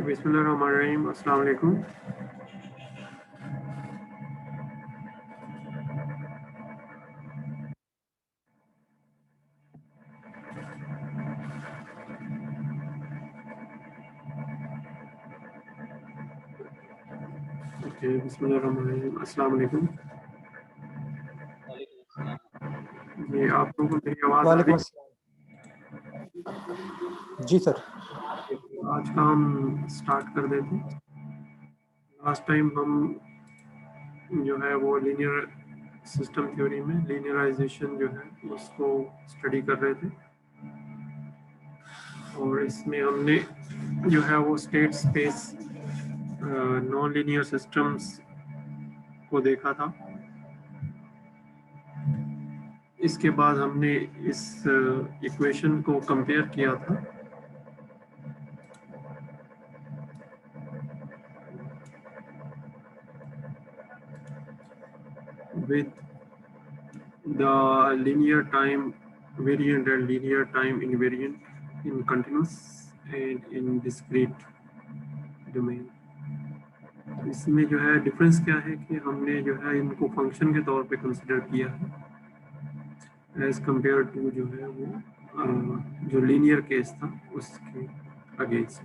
बिस्मिल्लाहिर्रहमानिर्रहीम, अस्सलाम वालेकुम। ओके, बिस्मिल्लाहिर्रहमानिर्रहीम, अस्सलाम वालेकुम। जी, आप लोगों को मेरी आवाज़ आ वालेकुम रही अस्सलाम। जी सर। है? आज का हम स्टार्ट कर देते हैं। लास्ट टाइम हम जो है वो लीनियर सिस्टम थ्योरी में लीनियराइजेशन जो है उसको स्टडी कर रहे थे, और इसमें हमने जो है वो state space non linear systems को देखा था। इसके बाद हमने इस इक्वेशन को कंपेयर किया था with the linear time variant and linear time invariant in continuous and in discrete domain। इसमें जो है डिफरेंस क्या है कि हमने जो है इनको फंक्शन के तौर पे कंसिडर किया है एज कंपेयर टू जो है वो जो लीनियर केस था उसके against.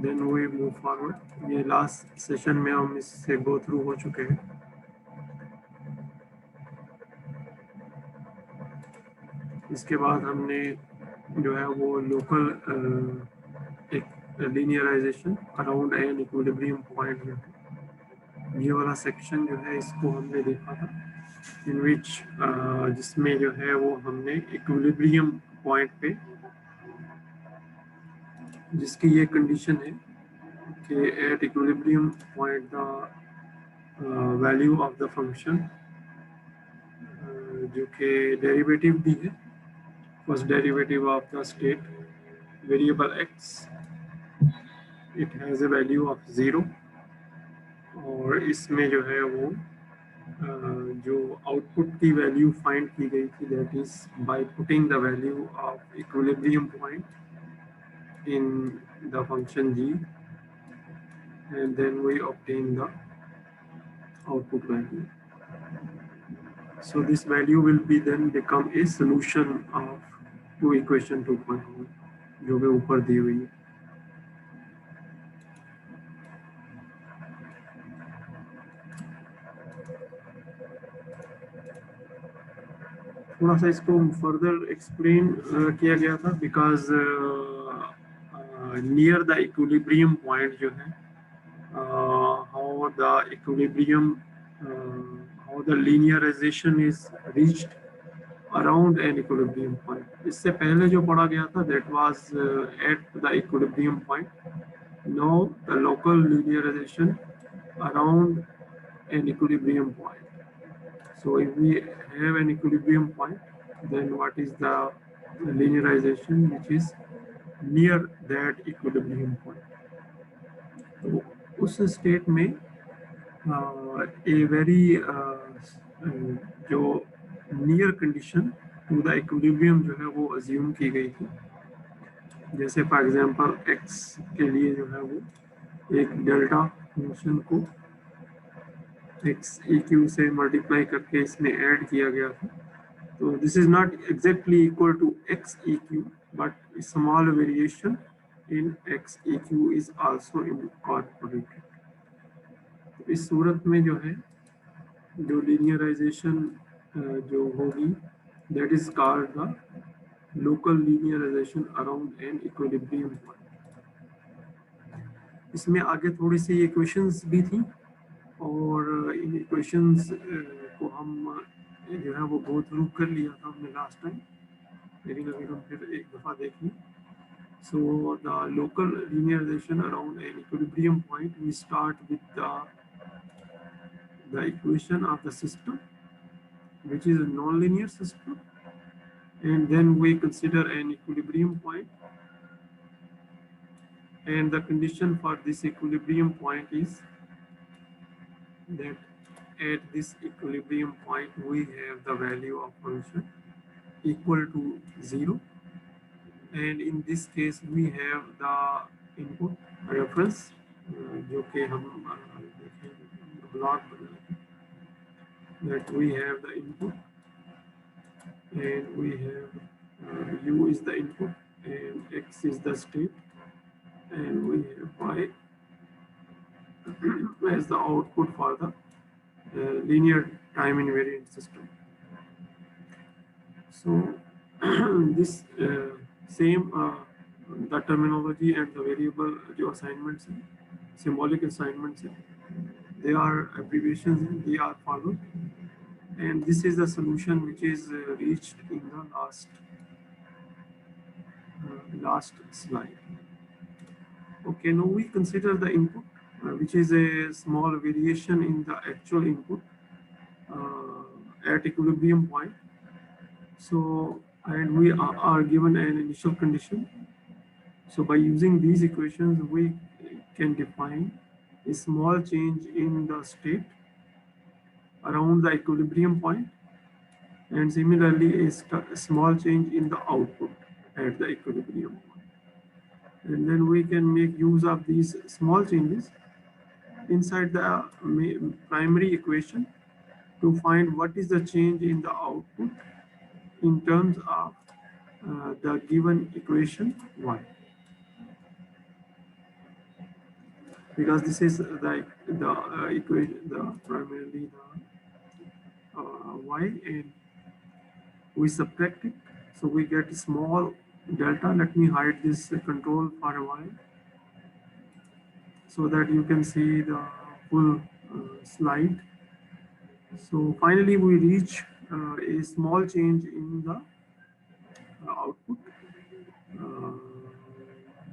Then we move forward. ये लास्ट सेशन में हम इससे गो थ्रू हो चुके हैं। इसके बाद हमने जो है वो लोकल एक linearisation around an equilibrium point जो है ये वाला सेक्शन जो है इसको हमने देखा था, इन विच जिसमें जो है वो हमने इक्विलिब्रियम पॉइंट पे जिसकी ये कंडीशन है कि at equilibrium point the value of the function जो कि डेरिवेटिव भी है, first derivative of the state variable x, it has a value of 0। और इसमें जो है वो जो आउटपुट की वैल्यू फाइंड की गई थी, that is by putting the value of equilibrium point in the function g, and then we obtain the output value. So this value will be then become a solution of to equation 2.1 जो कि ऊपर दी हुई है। थोड़ा सा इसको further explain किया गया था because near the equilibrium point जो है how the equilibrium how the linearization is reached around an equilibrium point। इससे पहले जो पढ़ा गया था that was at the equilibrium point। now the local linearization around an equilibrium point। so if we have an equilibrium point, then what is the linearization which is near that equilibrium point। तो उस state में a very जो near condition to the equilibrium जो है वो assume की गई थी। जैसे फॉर एग्जांपल एक्स के लिए जो है वो एक डेल्टा फंक्शन को एक्स ई क्यू से मल्टीप्लाई करके इसमें ऐड किया गया था। तो this is not exactly equal to x e q, but small variation in x e q is also incorporated. इस सूरत में जो है जो लीनियराइजेशन जो होगी that is called the local linearisation around an equilibrium point. इसमें आगे थोड़ी सी इक्वेशंस भी थी, और इन इक्वेशंस को हम जो है वो गो थ्रू कर लिया था हमने लास्ट टाइम, लेकिन अभी हम फिर एक दफ़ा देख लें। So the local linearization around an equilibrium point, we start with the equation of the system, which is a nonlinear system, and then we consider an equilibrium point, and the condition for this equilibrium point is that at this equilibrium point we have the value of function equal to 0, and in this case we have the input reference जो कि हम देखेंगे block that we have the input and we have u is the input and x is the state and we have y as the output for the linear time invariant system. So this same the terminology and the variable जो assignments हैं, symbolic assignments हैं, they are abbreviations and they are followed, and this is the solution which is reached in the last slide. Okay, now we consider the input which is a small variation in the actual input at equilibrium point. So, and we are given an initial condition. So by using these equations, we can define a small change in the state around the equilibrium point, and similarly a small change in the output at the equilibrium point. And then we can make use of these small changes inside the primary equation to find what is the change in the output in terms of the given equation y. Because this is the equation, the primarily the y, and we subtract it, so we get a small delta. Let me hide this control for y so that you can see the full slide. So finally we reach a small change in the output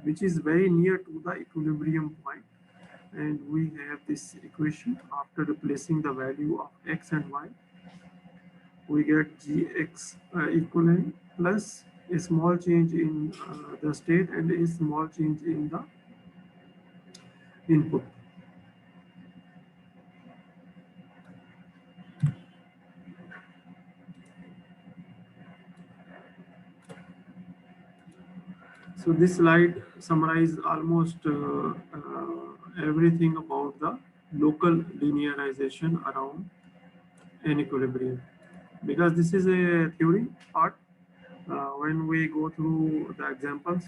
which is very near to the equilibrium point, and we have this equation. After replacing the value of x and y, we get gx equivalent plus a small change in the state and a small change in the input. So this slide summarizes almost everything about the local linearization around an equilibrium. Because this is a theory part, when we go through the examples,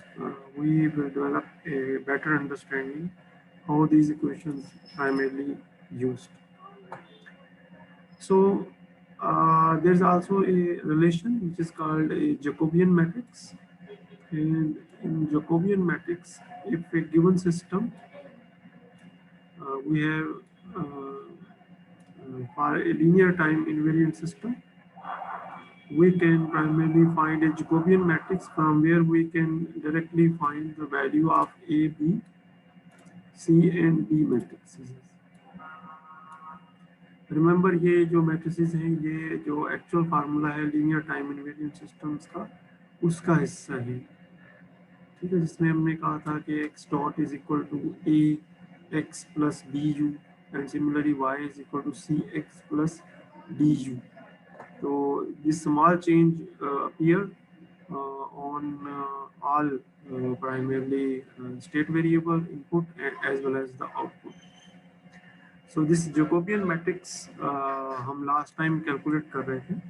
we will develop a better understanding how these equations primarily used. So there's also a relation which is called a Jacobian matrix. And in Jacobian matrix, if a given system we have for a linear time invariant system, we can primarily find a Jacobian matrix from where we can directly find the value of A, B, C and D matrices. Remember, ये जो matrices हैं, ये जो actual formula है linear time invariant systems का, उसका हिस्सा है. ठीक है, जिसमें हमने कहा था कि x dot is equal to A x plus du and similarly y is equal to cx plus du. So this small change appear on all primarily state variable input as well as the output. So this Jacobian matrix हम last time calculate कर रहे थे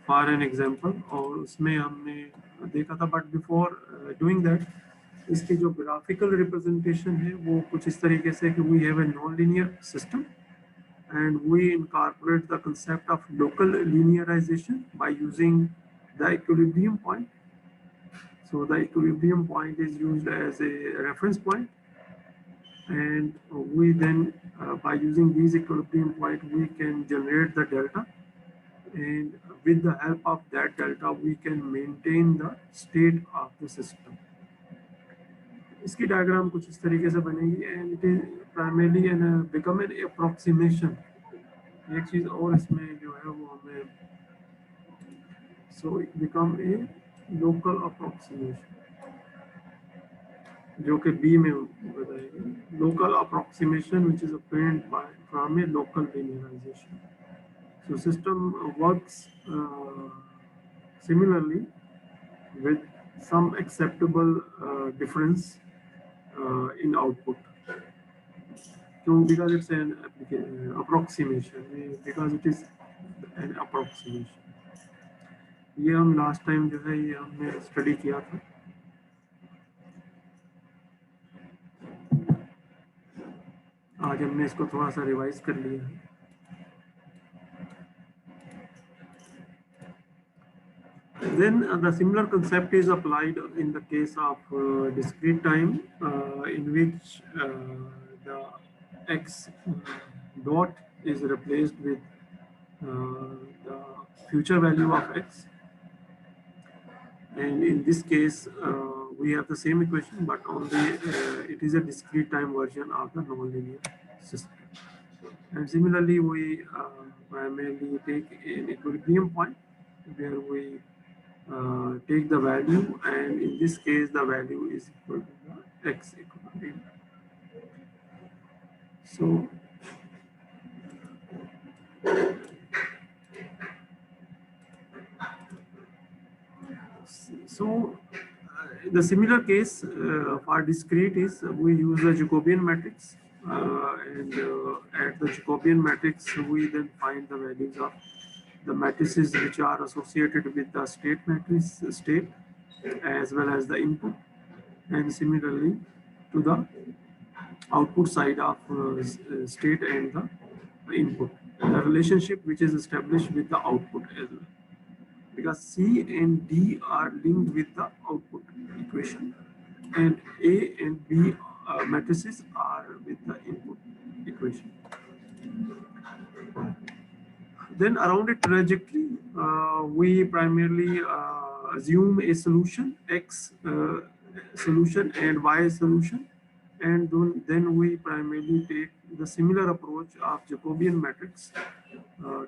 for an example, और उसमें हमने देखा था, but before doing that, इसकी जो graphical representation है वो कुछ इस तरीके से कि we have a non-linear system and we incorporate the concept of local linearization by using the equilibrium point. So the equilibrium point is used as a reference point, and we then by using these equilibrium point we can generate the delta, and with the help of that delta we can maintain the state of the system. इसकी diagram कुछ इस तरीके से बनेगी, and it is primarily become an approximation. एक चीज और इसमें जो है वो हमें, so it become a local approximation, जो कि B में बताएगी, local approximation which is obtained by from a local linearization. So system works similarly with some acceptable difference in output. So because it's an approximation, because it is an approximation. ये हम last time जो है ये हमने study किया था. आज हमने इसको थोड़ा सा रिवाइज कर लिया है. Then the similar concept is applied in the case of discrete time, in which the x dot is replaced with the future value of x. And in this case, we have the same equation, but only it is a discrete time version of the nonlinear system. And similarly, we primarily take an equilibrium point where we take the value, and in this case the value is equal to the x equilibrium. So the similar case for discrete is we use the Jacobian matrix, and at the Jacobian matrix we then find the values of the matrices which are associated with the state matrix state as well as the input, and similarly to the output side of state and the input, the relationship which is established with the output as well, because C and D are linked with the output equation, and A and B matrices are with the input equation. Then around a trajectory, we primarily assume a solution, X solution and Y solution, and then we primarily take the similar approach of Jacobian matrix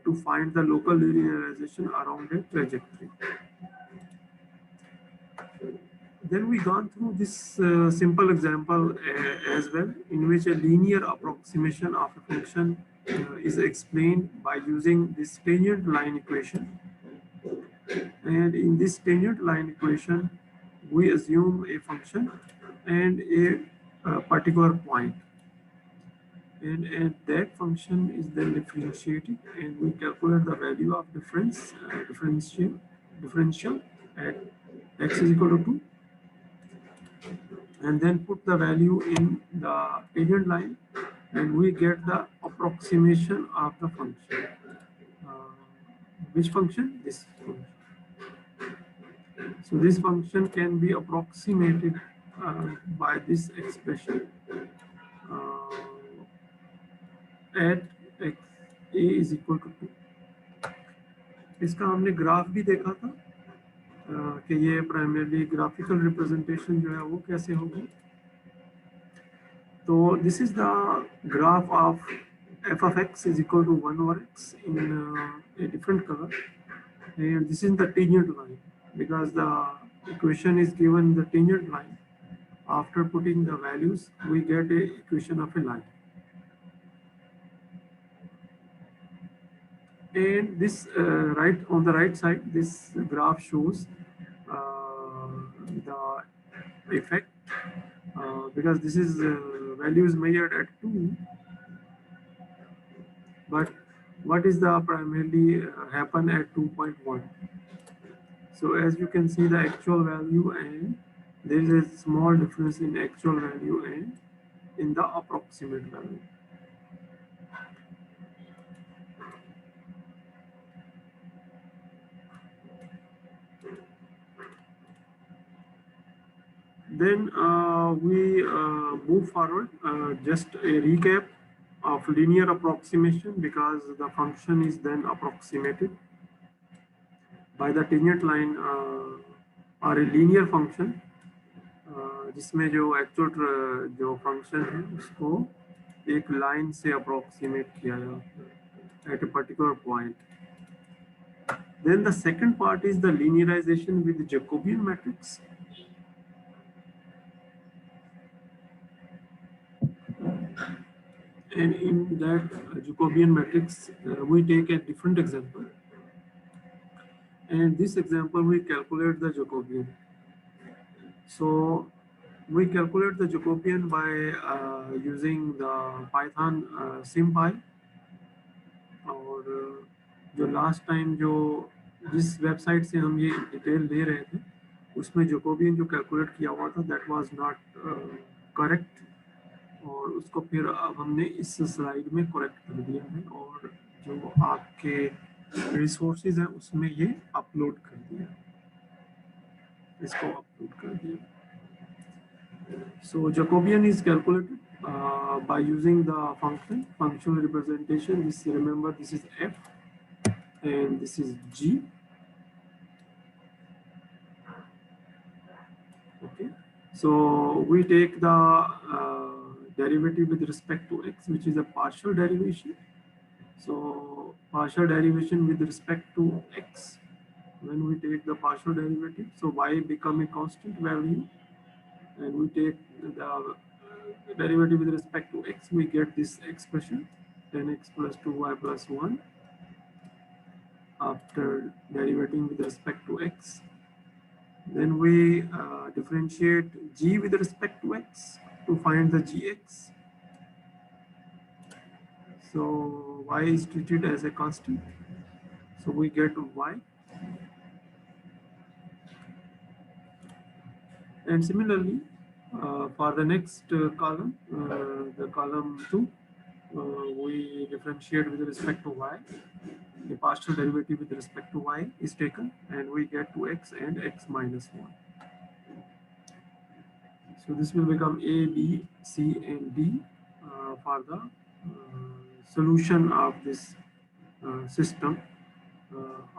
to find the local linearization around a trajectory. Then we gone through this simple example as well, in which a linear approximation of a function is explained by using this tangent line equation. And in this tangent line equation, we assume a function and a particular point. And that function is then differentiated, and we calculate the value of differential at x is equal to 2. And then put the value in the tangent line, and we get the approximation of the function. Which function? This function. So this function can be approximated by this expression at x a is equal to 2. इसका हमने graph भी देखा था कि ये primarily graphical representation जो है वो कैसे होगी. तो this is the graph of f of x is equal to 1 over x in a different color, and this is the tangent line, because the equation is given the tangent line. After putting the values, we get a equation of a line. And this right on the right side, this graph shows the effect, because this is value is measured at 2, but what is the primarily happen at 2.1. So as you can see the actual value, and there is a small difference in actual value and in the approximate value. Then we move forward, just a recap of linear approximation, because the function is then approximated by the tangent line or a linear function, जिसमें जो actual जो function है उसको एक line से approximate किया जाता है at a particular point. Then the second part is the linearization with Jacobian matrix. And in that Jacobian matrix, we take a different example. And this example, we calculate the Jacobian. So we calculate the Jacobian by using the Python SymPy. और जो last time जो जिस website से हम ये detail दे रहे थे उसमें जोकोबियन जो कैलकुलेट किया हुआ था दैट वाज नॉट करेक्ट, और उसको फिर अब हमने इस स्लाइड में करेक्ट कर दिया है और जो आपके रिसोर्सेज हैं उसमें ये अपलोड कर दिया, इसको अपलोड कर दिया. So Jacobian is calculated by using the functional representation. This, remember, this is f and this is g. Okay, so we take the derivative with respect to x, which is a partial derivation. So partial derivation with respect to x, when we take the partial derivative, so y become a constant value, and we take the derivative with respect to x, we get this expression 10x plus 2y plus 1 after derivating with respect to x. Then we differentiate g with respect to x to find the gx. So y is treated as a constant, so we get y. And similarly, for the next column, the column 2, we differentiate with respect to y. The partial derivative with respect to y is taken, and we get 2x and x minus 1. So this will become A, B, C, and D for the solution of this system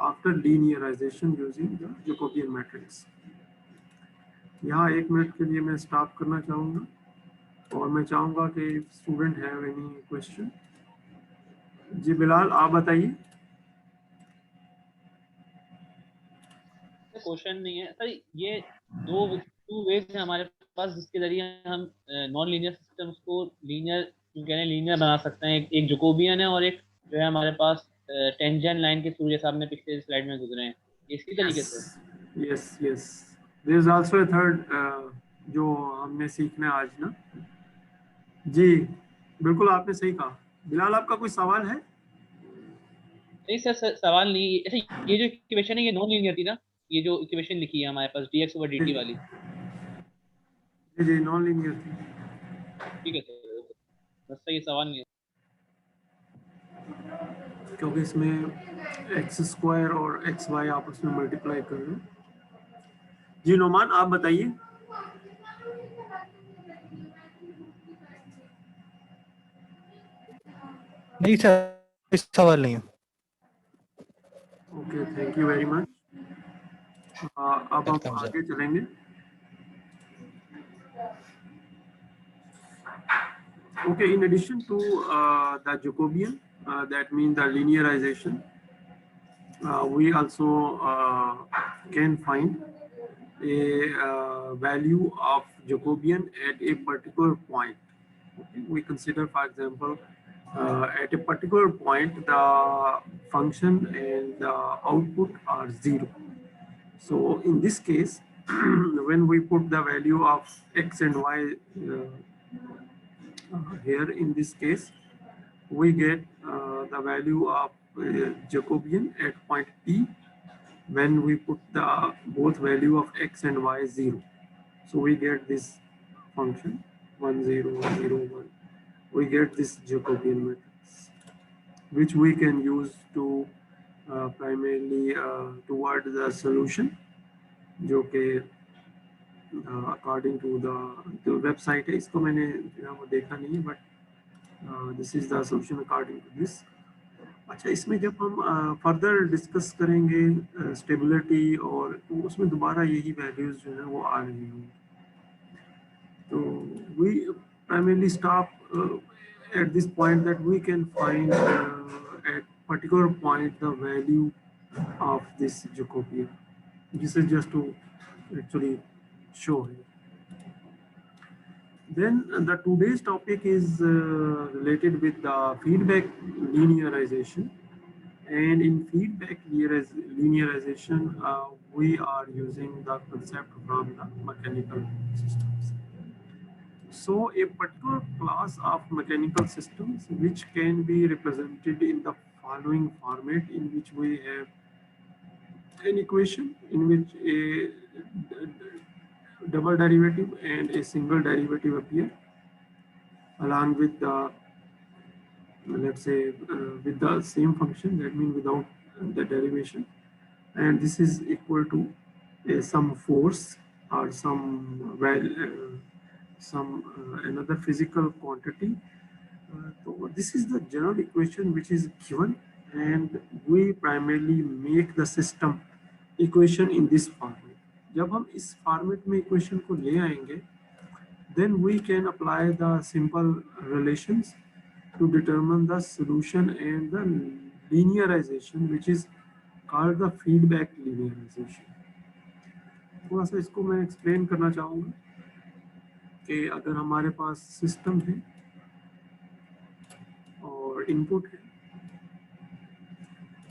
after linearization using the Jacobian matrix. यहाँ 1 minute के लिए मैं stop करना चाहूँगा और मैं चाहूँगा कि स्टूडेंट हैव एनी क्वेश्चन. जी बिलाल, आप बताइए. क्वेश्चन नहीं है सर, ये टू वेज है हमारे पास जिसके जरिए हम नॉन लीनियर सिस्टम्स को लीनियर बना सकते हैं. एक जकोबियन है और एक जो है हमारे पास टेंजेंट लाइन के थ्रू, जैसे आपने पिछले स्लाइड में गुजरे हैं, इसी तरीके से. Yes yes, there is also a third जो हमने सीखना है आज ना. जी बिल्कुल, आपने सही कहा. बिलाल, आपका कोई सवाल है? नहीं सर, सवाल नहीं. ऐसे ये जो इक्वेशन है ये नॉन लीनियर थी ना, ये जो इक्वेशन लिखी है हमारे पास dx over dt वाली. जी नॉन लीनियर थी. ठीक है सर, बस ये सवाल नहीं है क्योंकि इसमें एक्स स्क्वायर और एक्स वाई आपस में मल्टीप्लाई कर रहे हैं. जी नोमान, आप बताइए. नहीं सर, सवाल नहीं है. Okay, thank you very much. अब हम आगे चलेंगे. Okay, in addition to the Jacobian, that means the linearization, we also can find a value of Jacobian at a particular point. Okay, we consider, for example, at a particular point, the function and the output are 0. So in this case, when we put the value of x and y here in this case, we get the value of Jacobian at point P when we put the both value of x and y 0. So we get this function 1 0 0 1. We get this Jacobian matrix, which we can use to primarily toward the solution, जो कि according to the website है, इसको मैंने वो देखा नहीं, but this is the solution according to this. अच्छा, इसमें जब हम फर्दर डिस्कस करेंगे स्टेबिलिटी और तो उसमें दोबारा यही वैल्यूज जो है वो आ रही होंगी. तो we primarily stop at this point that we can find at particular point the value of this Jacobian. This is just to actually show here. Then the today's topic is related with the feedback linearization. And in feedback linearization, we are using the concept from the mechanical systems. So a particular class of mechanical systems which can be represented in the following format, in which we have an equation in which a double derivative and a single derivative appear, along with the, let's say, with the same function, that means without the derivation, and this is equal to some force or some another physical quantity. So this is the general equation which is given, and we primarily make the system equation in this format. जब हम इस format में equation को ले आएंगे, then we can apply the simple relations to determine the solution and the linearization, which is called the feedback linearization. थोड़ा सा इसको मैं एक्सप्लेन करना चाहूँगा कि अगर हमारे पास सिस्टम है और इनपुट है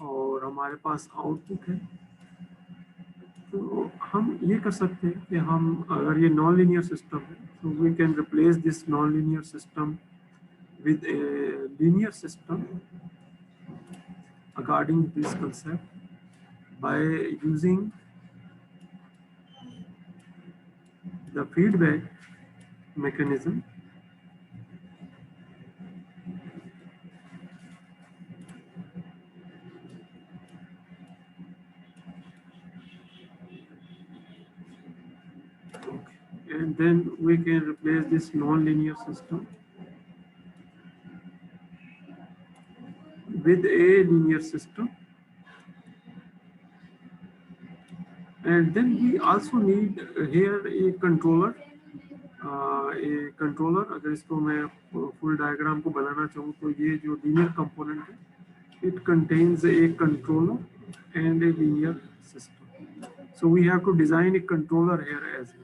और हमारे पास आउटपुट है, तो हम ये कर सकते हैं कि हम, अगर ये नॉन लीनियर सिस्टम है, तो we can replace this non linear system with a linear system according to this concept by using the feedback mechanism. And then we can replace this non-linear system with a linear system. And then we also need here a controller. अगर इसको मैं full diagram को बनाना चाहूँ, तो ये जो linear component है, it contains a controller and a linear system. So we have to design a controller here as well.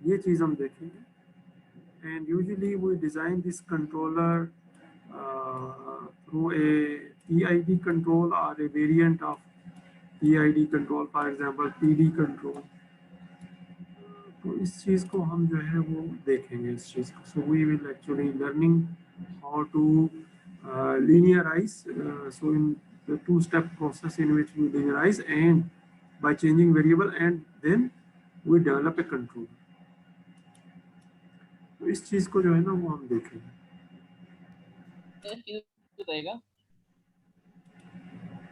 ये चीज़ हम देखेंगे. And usually we design this controller through a PID control or a variant of PID control, for example PD control. तो इस चीज़ को हम जो है वो देखेंगे इस चीज़ को. So we will actually learning how to linearize. So in the two-step process in which we linearize and by changing variable, and then we develop a control. तो इस चीज़ को जो है ना वो हम देखेंगे.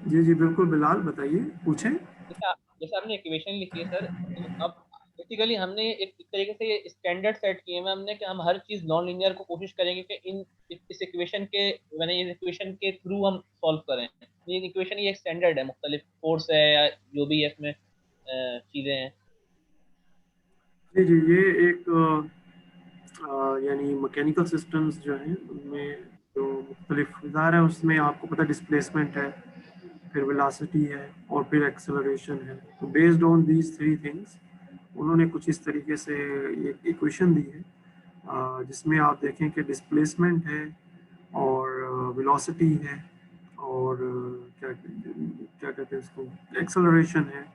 जी जी बिल्कुल बिलाल, बताइए, पूछें. जैसे आपने इक्वेशन लिखी है सर, तो अब बेसिकली हमने एक तरीके से स्टैंडर्ड सेट किए हैं हमने कि हम हर चीज नॉन लीनियर को कोशिश करेंगे कि इस इक्वेशन के मैंने इस इक्वेशन के थ्रू हम सॉल्व करें. ये इक्वेशन ये एक स्टैंडर्ड है, मुख्तलिफ फोर्स है या जो भी है इसमें चीजें हैं. जी जी, ये एक यानी मैकेनिकल सिस्टम्स जो हैं उनमें जो मुख्तलिफ औजार है, उसमें आपको पता डिस्प्लेसमेंट है, फिर वेलोसिटी है और फिर एक्सेलरेशन है. तो based on these three things उन्होंने कुछ इस तरीके से एक इक्वेशन दी है, जिसमें आप देखें कि डिस्प्लेसमेंट है और वेलोसिटी है और क्या क्या कहते हैं इसको, एक्सेलरेशन है.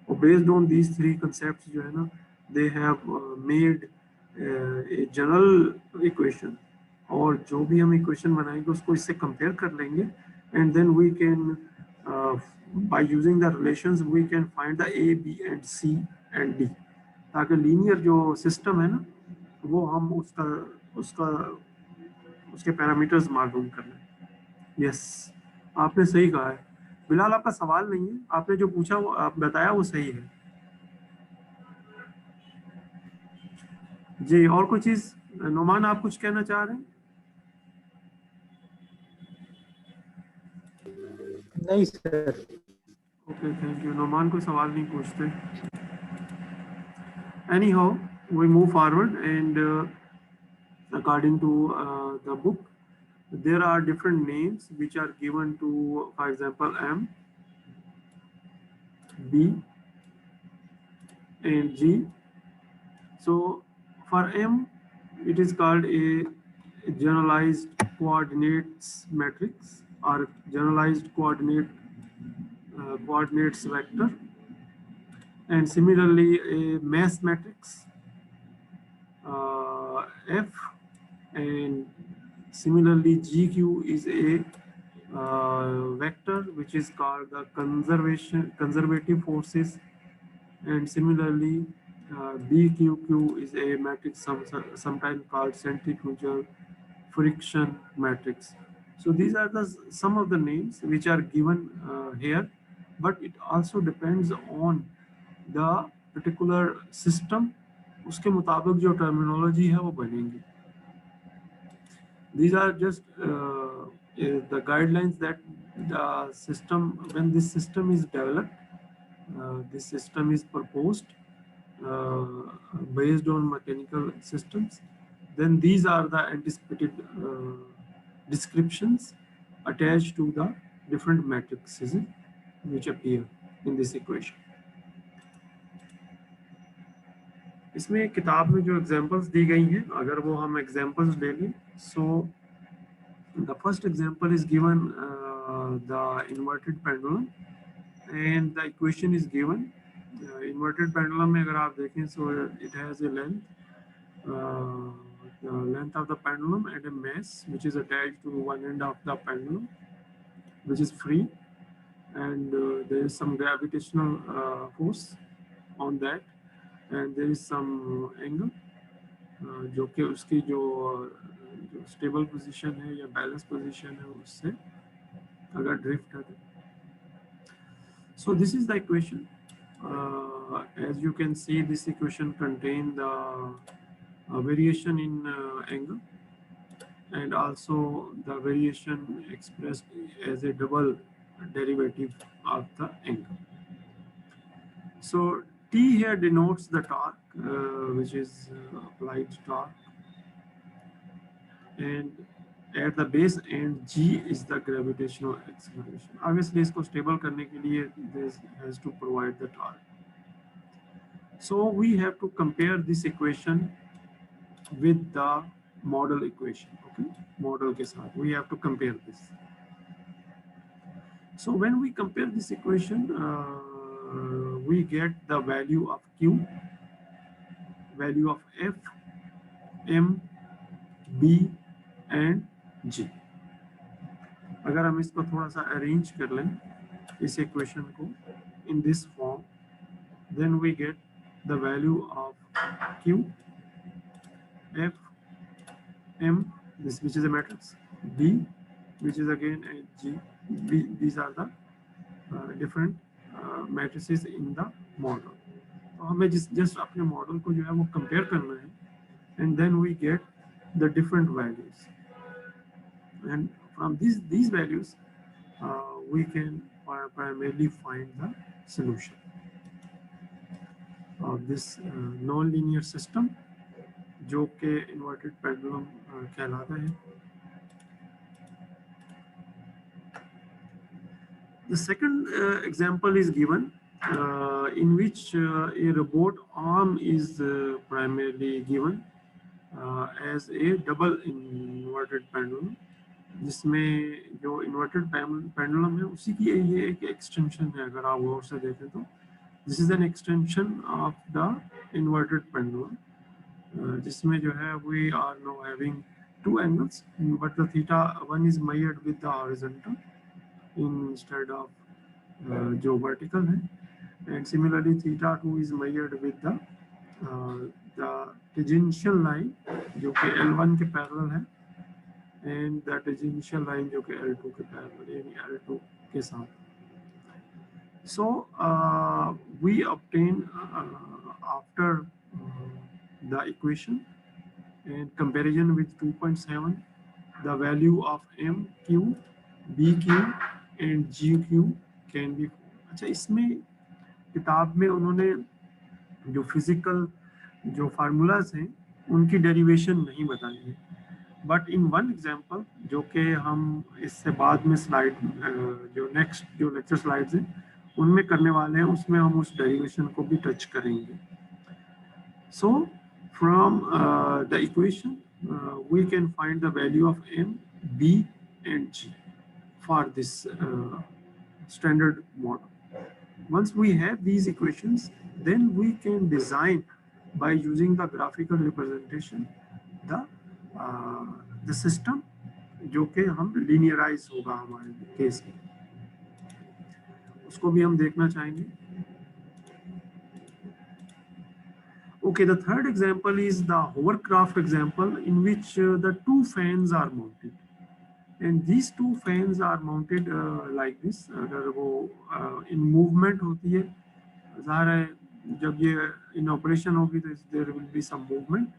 और based on these three concept जो है ना, they have made a general equation. और जो भी हम इक्वेशन बनाएंगे उसको इससे कंपेयर कर लेंगे, and then we can by using the relations we can find the A, B and C and D, ताकि लीनियर जो सिस्टम है ना वो हम उसके पैरामीटर्स मालूम कर लें. यस, आपने सही कहा है बिलाल, आपका सवाल नहीं है, आपने जो पूछा वो आप बताया वो सही है. जी, और कोई चीज नोमान आप कुछ कहना चाह रहे हैं? नहीं sir. Okay, thank you. Noman कोई सवाल नहीं पूछते. Anyhow, we move forward, and according to the book, there are different names which are given to, for example, M, B and G. So For M, it is called a generalized coordinates matrix or generalized coordinates vector, and similarly a mass matrix F, and similarly GQ is a vector which is called the conservative forces, and similarly BQQ is a matrix sometimes called centrifugal friction matrix. So these are some of the names which are given here, but it also depends on the particular system. उसके मुताबिक जो terminology है वो बनेंगी. These are just the guidelines that the system, when this system is developed, this system is proposed based on mechanical systems, then these are the anticipated descriptions attached to the different matrices which appear in this equation. इसमें किताब में जो examples दी गई हैं, अगर वो हम examples ले लें, so the first example is given the inverted pendulum, and the equation is given. Inverted pendulum में अगर आप देखें, so it has a length, the length of the pendulum, and a mass which is attached to one end of the pendulum, which is free, and there is some gravitational force on that, and there is some angle जो कि उसकी जो stable position है या balance position है उससे अगर drift है. So this is the equation. As you can see, this equation contains the variation in angle, and also the variation expressed as a double derivative of the angle. So T here denotes the torque, which is applied torque, and at the base end G is the gravitational acceleration. Obviously इसको stable करने के लिए this has to provide the torque. So we have to compare this equation with the model equation. Okay, model के साथ we have to compare this. So when we compare this equation, we get the value of Q, value of F, M, B and G. अगर हम इसको थोड़ा सा arrange कर लें इस इक्वेशन को in this form, then we get the value of Q, F, M, this which is a matrix, B which is again a G. B, these are the different matrices in the model. तो हमें just अपने model को जो है वो compare करना है, and then we get the different values, and from these values we can primarily find the solution of this non-linear system जो कि inverted pendulum कहलाता है. The second example is given in which a robot arm is primarily given as a double inverted pendulum, जिसमें जो inverted pendulum है उसी की ये एक extension है. अगर आप गौर से देखें तो this is an extension of the inverted pendulum, जिसमें जो है we are now having two angles, but the theta one is measured with the horizontal instead of जो vertical है, and similarly theta 2 is measured with the tangential line जो कि L1 के parallel है, and the tangential line जो कि L2 के parallel यानी L2 के साथ. So we obtain after the equation and comparison with 2.7 the value of M, Q, BQ and GQ can be. अच्छा, इसमें किताब में उन्होंने जो फिजिकल जो फार्मूलाज हैं उनकी डेरिवेशन नहीं बताई है, बट इन वन एग्जांपल जो कि हम इससे बाद में स्लाइड जो नेक्स्ट जो लेक्चर स्लाइड्स हैं उनमें करने वाले हैं, उसमें हम उस डेरिवेशन को भी टच करेंगे. सो From the equation, we can find the value of m, b, and g for this standard model. Once we have these equations, then we can design by using the graphical representation the system जो कि हम linearize होगा हमारे case में, उसको भी हम देखना चाहेंगे. Okay, the third example is the hovercraft example in which the two fans are mounted. And these two fans are mounted like this. अगर वो in movement होती है, ज़ाहिर है जब ये in operation होगी तो there will be some movement,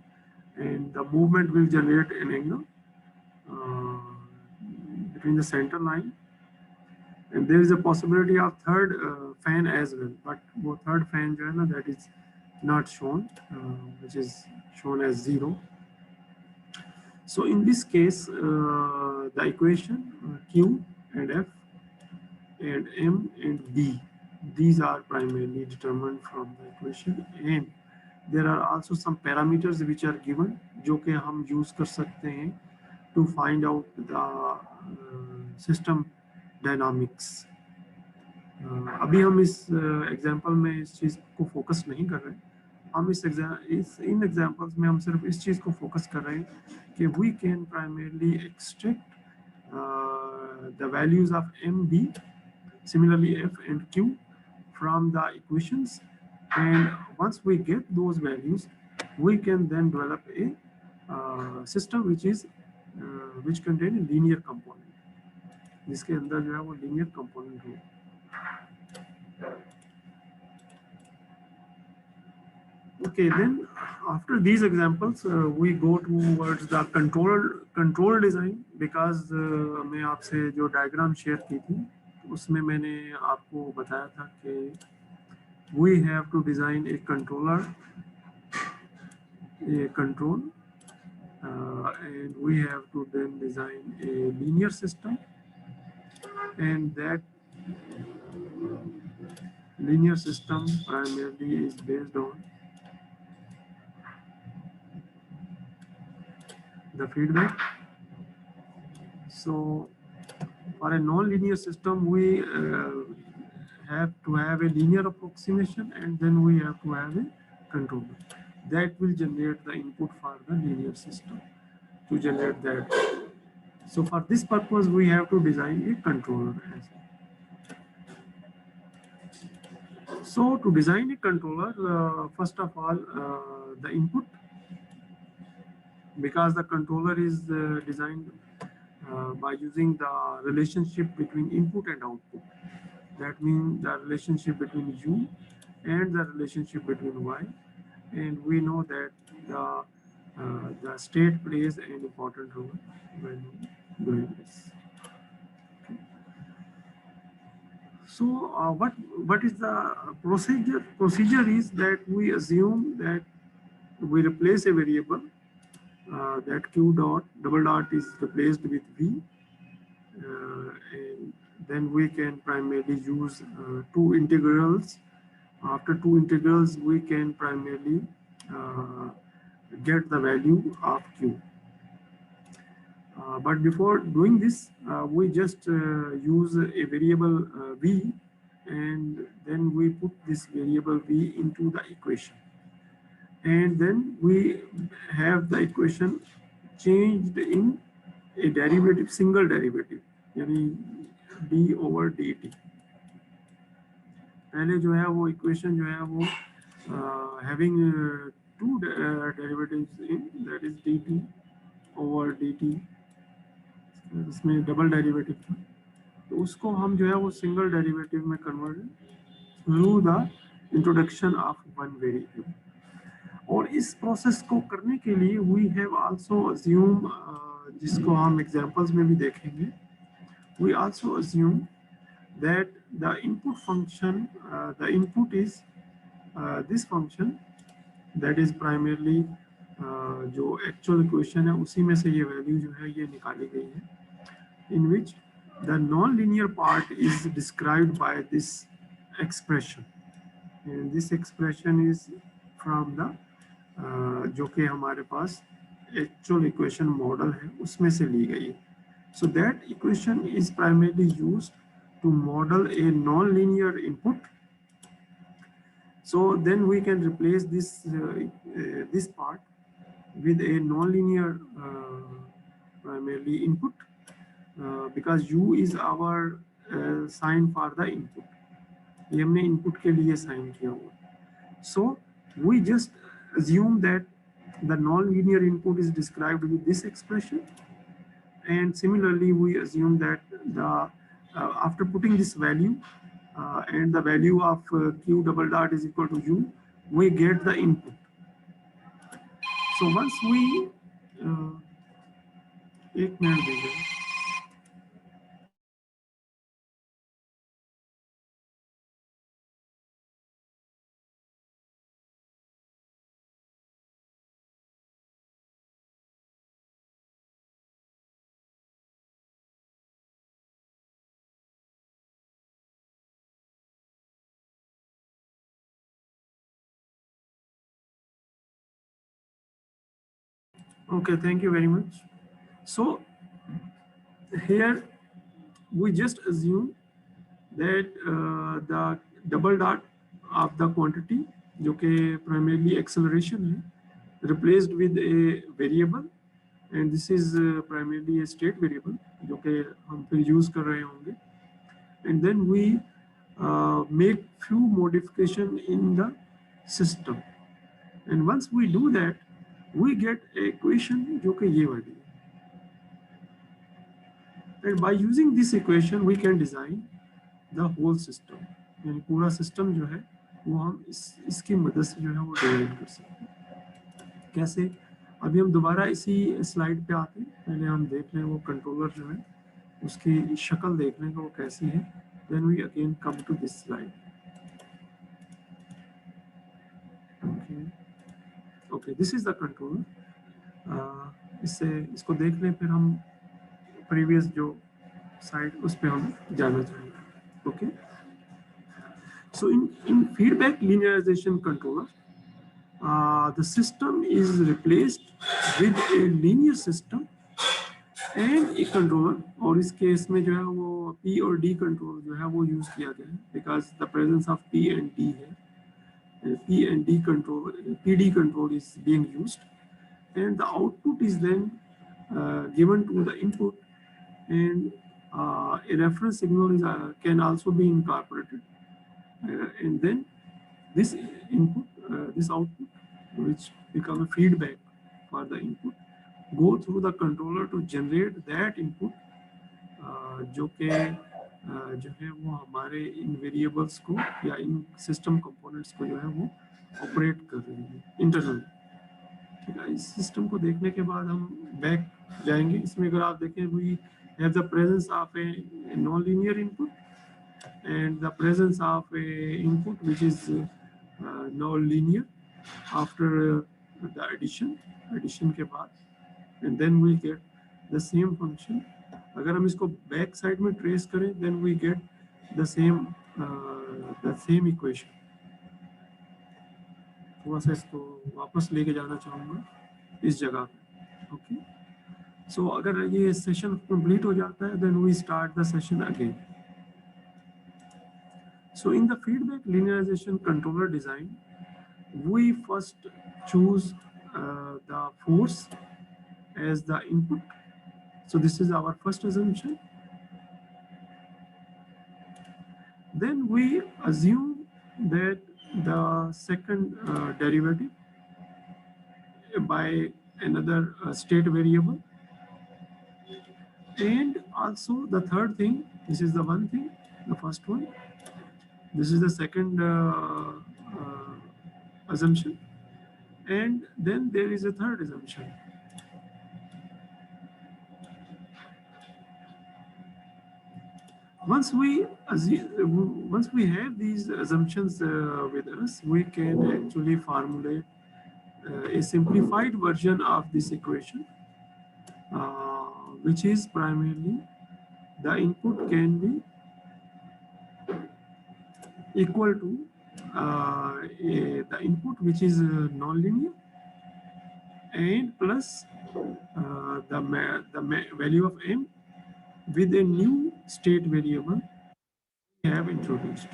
and the movement will generate an angle between the center line. And there is a possibility of third fan as well, but वो third fan जो है ना, that is not shown, which is shown as 0. So in this case, the equation Q and F and M and B, these are primarily determined from the equation, and there are also some parameters which are given जो कि हम use कर सकते हैं to find out the system dynamics. अभी हम इस example में इस चीज़ को फोकस नहीं कर रहे हैं. हम इन एग्जांपल्स में हम सिर्फ इस चीज़ को फोकस कर रहे हैं कि we can primarily extract the values of M, B, similarly F and Q from the equations, and once we get those values, we can then develop a system which contain a linear component, जिसके अंदर जो है वो linear component हो. Okay, then after these examples, we go towards the control design, because मैं आपसे जो diagram share की थी, उसमें मैंने आपको बताया था कि we have to design a control, and we have to then design a linear system, and that linear system primarily is based on the feedback. So for a non-linear system, we have to have a linear approximation, and then we have to have a controller that will generate the input for the linear system to generate that. So for this purpose, we have to design a controller as well. So to design a controller, first of all, the input, because the controller is designed by using the relationship between input and output. That means the relationship between U and the relationship between Y. And we know that the state plays an important role when doing this. So what is the procedure? Procedure is that we assume that we replace a variable, that Q dot double dot is replaced with V, and then we can primarily use two integrals. After two integrals, we can primarily get the value of Q. But before doing this, we just use a variable V, and then we put this variable V into the equation. And then we have the equation changed in a derivative, single derivative, यानी d over dt. पहले जो है वो equation जो है वो having two derivatives in, that is dt over dt, इसमें double derivative था, तो उसको हम जो है वो सिंगल डेरिवेटिव में convert through the introduction of one variable. और इस प्रोसेस को करने के लिए वी हैव आल्सो अज्यूम, जिसको हम एग्जांपल्स में भी देखेंगे, we also assume that the input function, the input is this function, that is primarily जो एक्चुअल इक्वेशन है उसी में से ये वैल्यू जो है ये निकाली गई है, in which the non-linear part is described by this expression, and this expression is from the जो कि हमारे पास एक्चुअल इक्वेशन मॉडल है उसमें से ली गई है. So that equation is primarily used to model a non-linear input. So then we can replace this part with a non-linear primarily input because u is our sign for the input. ये हमने input के लिए sign किया हुआ. So we just assume that the non-linear input is described with this expression. And similarly, we assume that after putting this value and the value of q double dot is equal to u, we get the input. So once we एक minute दीजिए. Okay, thank you very much. So here we just assume that the double dot of the quantity, जो कि primarily acceleration है, replaced with a variable, and this is primarily a state variable, जो कि हम फिर use कर रहे होंगे, and then we make few modification in the system, and once we do that, we get a equation जो कि ये वाली है. And by using this equation, we can design the whole system. यानी पूरा सिस्टम जो है वो हम इसकी मदद से जो है वो डिवाइड कर सकते हैं. कैसे? अभी हम दोबारा इसी स्लाइड पे आते हैं. पहले हम देख लें वो कंट्रोलर जो है उसकी शक्ल देख लें कि वो कैसी है. Then we again come to this slide. Okay, this is the controller. इससे इसको देख लें, फिर हम प्रीवियस जो साइड उस पे हम जाना चाहेंगे. Okay. So in feedback linearization controller, the system is replaced with a linear system and a controller. और इस केस में जो है वो P और D control जो है वो यूज किया गया है because the presence of P and D है. P and D control, PD control is being used, and the output is then given to the input, and a reference signal is can also be incorporated. And then this input, this output, which become a feedback for the input, go through the controller to generate that input, जो कि जो है वो हमारे इन variables को या इन system components को जो है वो ऑपरेट कर रही है इंटरनली. ठीक है. इस सिस्टम को देखने के बाद हम बैक जाएंगे. इसमें अगर आप देखें, we have the presence of a non linear input and the presence of a input which is non-linear after the addition के बाद, and then we get the same function. अगर हम इसको back side में trace करें, then we get the same equation. थोड़ा सा इसको वापस लेके जाना चाहूँगा इस जगह पे. Okay. So अगर ये session complete हो जाता है, then we start the session again. So in the feedback linearization controller design, we first choose the force as the input. So this is our first assumption. Then we assume that the second derivative by another state variable. And also the third thing, this is the one thing, the first one. This is the second assumption, and then there is a third assumption. Once we have these assumptions with us, we can actually formulate a simplified version of this equation, which is primarily the input can be equal to the input which is non-linear n plus value of m with a new state variable we have introduced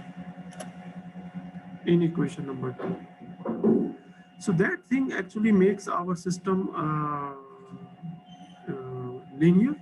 in equation number 2. So that thing actually makes our system linear